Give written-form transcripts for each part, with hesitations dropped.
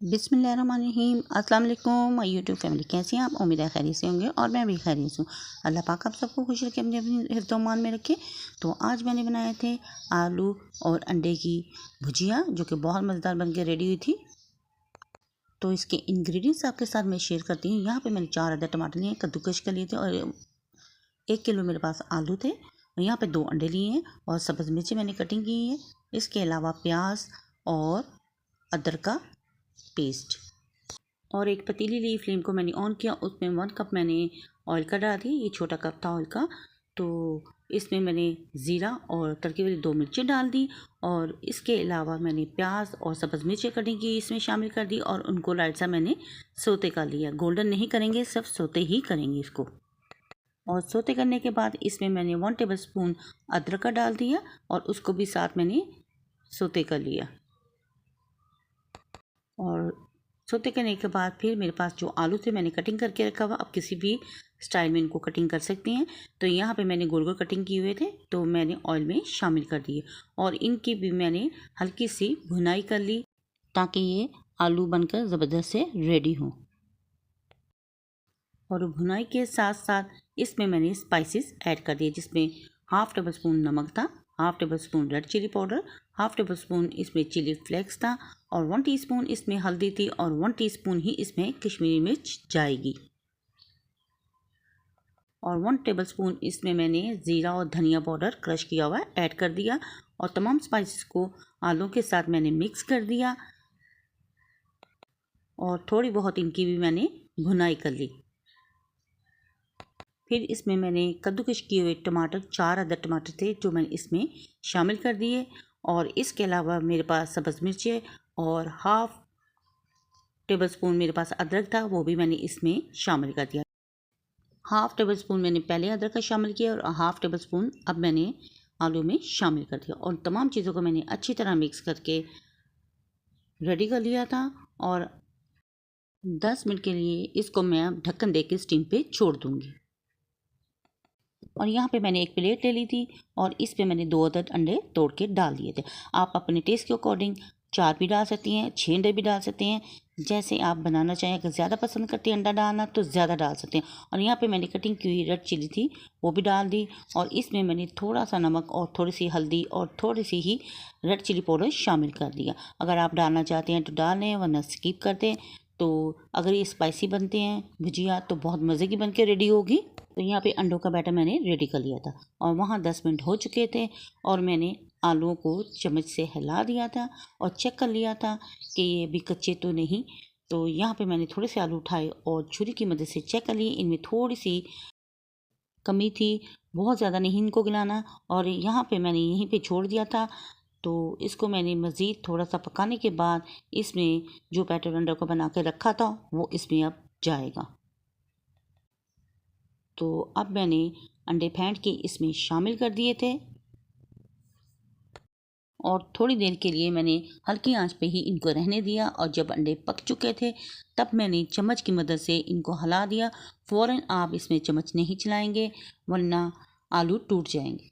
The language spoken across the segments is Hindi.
बिस्मिल्लाहिर्रहमानिर्रहीम। अस्सलाम वालेकुम माय यूट्यूब फैमिली, कैसे हैं आप? उम्मीद है खैरियत से होंगे और मैं भी खैरियत से हूँ। अल्लाह पाक आप सबको खुश रखे, अपने हिफ्ज़-ओ-मान में रखे। तो आज मैंने बनाए थे आलू और अंडे की भुजिया, जो कि बहुत मज़ेदार बन के रेडी हुई थी। तो इसके इंग्रेडिएंट्स आपके साथ मैं शेयर करती हूँ। यहाँ पे मैंने 4 अदद टमाटर लिए, कद्दूकश कर लिए थे, और 1 किलो मेरे पास आलू थे। और यहाँ पे 2 अंडे लिए हैं और सब्ज़ मिर्ची मैंने कटिंग की है। इसके अलावा प्याज और अदरक का पेस्ट, और एक पतीली ली, फ्लेम को मैंने ऑन किया, उसमें 1 कप मैंने ऑयल का डाल दी। ये छोटा कप था ऑयल का। तो इसमें मैंने ज़ीरा और तड़के वाली 2 मिर्चें डाल दी, और इसके अलावा मैंने प्याज और सब्ज़ मिर्चें कटिंग की इसमें शामिल कर दी, और उनको लाइट सा मैंने सोते कर लिया। गोल्डन नहीं करेंगे, सिर्फ सोते ही करेंगे इसको। और सोते करने के बाद इसमें मैंने 1 टेबल स्पून अदरक का डाल दिया, और उसको भी साथ मैंने सोते कर लिया। और सोते करने के बाद फिर मेरे पास जो आलू थे मैंने कटिंग करके रखा हुआ, आप किसी भी स्टाइल में इनको कटिंग कर सकती हैं। तो यहाँ पे मैंने गोल गोल कटिंग किए हुए थे, तो मैंने ऑयल में शामिल कर दिए, और इनकी भी मैंने हल्की सी भुनाई कर ली, ताकि ये आलू बनकर ज़बरदस्त से रेडी हों। और भुनाई के साथ साथ इसमें मैंने स्पाइसेस ऐड कर दिए, जिसमें 1/2 टेबल स्पून नमक था, 1/2 table spoon red chili powder, 1/2 table spoon इसमें चिली फ्लेक्स था, और 1 टीस्पून इसमें हल्दी थी, और 1 टीस्पून ही इसमें कश्मीरी मिर्च जाएगी। और 1 टेबल स्पून इसमें मैंने ज़ीरा और धनिया पाउडर क्रश किया हुआ ऐड कर दिया, और तमाम स्पाइसेस को आलू के साथ मैंने मिक्स कर दिया, और थोड़ी बहुत इनकी भी मैंने भुनाई कर ली। फिर इसमें मैंने कद्दूकश किए हुए टमाटर, 4 अदद टमाटर थे, जो मैंने इसमें शामिल कर दिए। और इसके अलावा मेरे पास सब्ज़ मिर्चें और 1/2 टेबल स्पून मेरे पास अदरक था, वो भी मैंने इसमें शामिल कर दिया। 1/2 टेबल स्पून मैंने पहले अदरक का शामिल किया, और 1/2 टेबल स्पून अब मैंने आलू में शामिल कर दिया, और तमाम चीज़ों को मैंने अच्छी तरह मिक्स करके रेडी कर लिया था। और 10 मिनट के लिए इसको मैं ढक्कन दे के स्टीम पे छोड़ दूँगी। और यहाँ पे मैंने एक प्लेट ले ली थी, और इस पे मैंने 2 अदद अंडे तोड़ के डाल दिए थे। आप अपने टेस्ट के अकॉर्डिंग 4 भी डाल सकती हैं, 6 अंडे भी डाल सकते हैं, जैसे आप बनाना चाहें। अगर ज़्यादा पसंद करते हैं अंडा डालना, तो ज़्यादा डाल सकते हैं। और यहाँ पे मैंने कटिंग की हुई रेड चिली थी, वो भी डाल दी, और इसमें मैंने थोड़ा सा नमक और थोड़ी सी हल्दी और थोड़ी सी ही रेड चिली पाउडर शामिल कर दिया। अगर आप डालना चाहते हैं तो डाल लें, वरना स्किप कर दें। तो अगर ये स्पाइसी बनते हैं भुजिया, तो बहुत मज़े की बन के रेडी होगी। तो यहाँ पे अंडों का बैटर मैंने रेडी कर लिया था, और वहाँ 10 मिनट हो चुके थे, और मैंने आलूओं को चम्मच से हिला दिया था और चेक कर लिया था कि ये भी कच्चे तो नहीं। तो यहाँ पे मैंने थोड़े से आलू उठाए और छुरी की मदद से चेक कर लिए, इनमें थोड़ी सी कमी थी, बहुत ज़्यादा नहीं इनको गिलाना। और यहाँ पे मैंने यहीं पे छोड़ दिया था। तो इसको मैंने मज़ीद थोड़ा सा पकाने के बाद इसमें जो बैटर अंडों को बना के रखा था, वो इसमें अब जाएगा। तो अब मैंने अंडे फेंट के इसमें शामिल कर दिए थे, और थोड़ी देर के लिए मैंने हल्की आंच पे ही इनको रहने दिया। और जब अंडे पक चुके थे, तब मैंने चम्मच की मदद से इनको हिला दिया। फ़ौरन आप इसमें चम्मच नहीं चलाएंगे, वरना आलू टूट जाएंगे।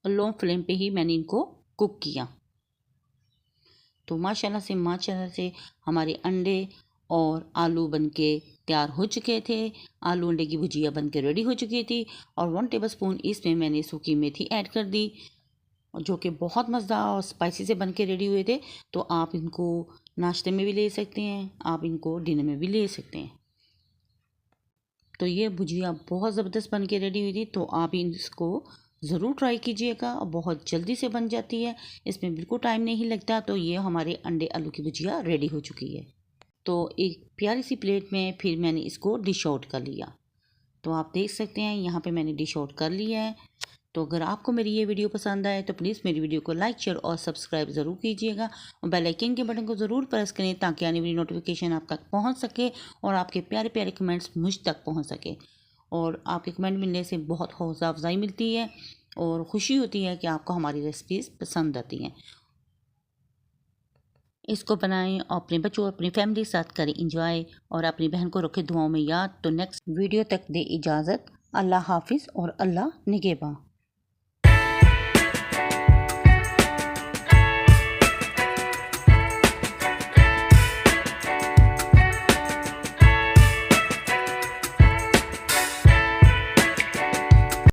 लो फ्लेम पे ही मैंने इनको कुक किया। तो माशाल्लाह से हमारे अंडे और आलू बनके तैयार हो चुके थे। आलू अंडे की भुजिया बनके रेडी हो चुकी थी, और 1 टेबल स्पून इसमें मैंने सूखी मेथी ऐड कर दी, जो कि बहुत मज़ेदार और स्पाइसी से बनके रेडी हुए थे। तो आप इनको नाश्ते में भी ले सकते हैं, आप इनको डिनर में भी ले सकते हैं। तो ये भुजिया बहुत ज़बरदस्त बन के रेडी हुई थी, तो आप इसको ज़रूर ट्राई कीजिएगा, और बहुत जल्दी से बन जाती है, इसमें बिल्कुल टाइम नहीं लगता। तो ये हमारे अंडे आलू की भुजिया रेडी हो चुकी है। तो एक प्यारी सी प्लेट में फिर मैंने इसको डिश आउट कर लिया। तो आप देख सकते हैं यहाँ पे मैंने डिश आउट कर लिया है। तो अगर आपको मेरी ये वीडियो पसंद आए, तो प्लीज़ मेरी वीडियो को लाइक, शेयर और सब्सक्राइब ज़रूर कीजिएगा, और बेल आइकन के बटन को ज़रूर प्रेस करें, ताकि आने वाली नोटिफिकेशन आप तक पहुँच सके, और आपके प्यारे प्यारे कमेंट्स मुझ तक पहुँच सके। और आपके कमेंट मिलने से बहुत हौसला अफजाई मिलती है, और ख़ुशी होती है कि आपको हमारी रेसिपीज़ पसंद आती हैं। इसको बनाएं और अपने बच्चों और अपनी फैमिली के साथ करें इंजॉय, और अपनी बहन को रखें दुआओं में याद। तो नेक्स्ट वीडियो तक दे इजाज़त। अल्लाह हाफिज़ और अल्लाह निगहबान।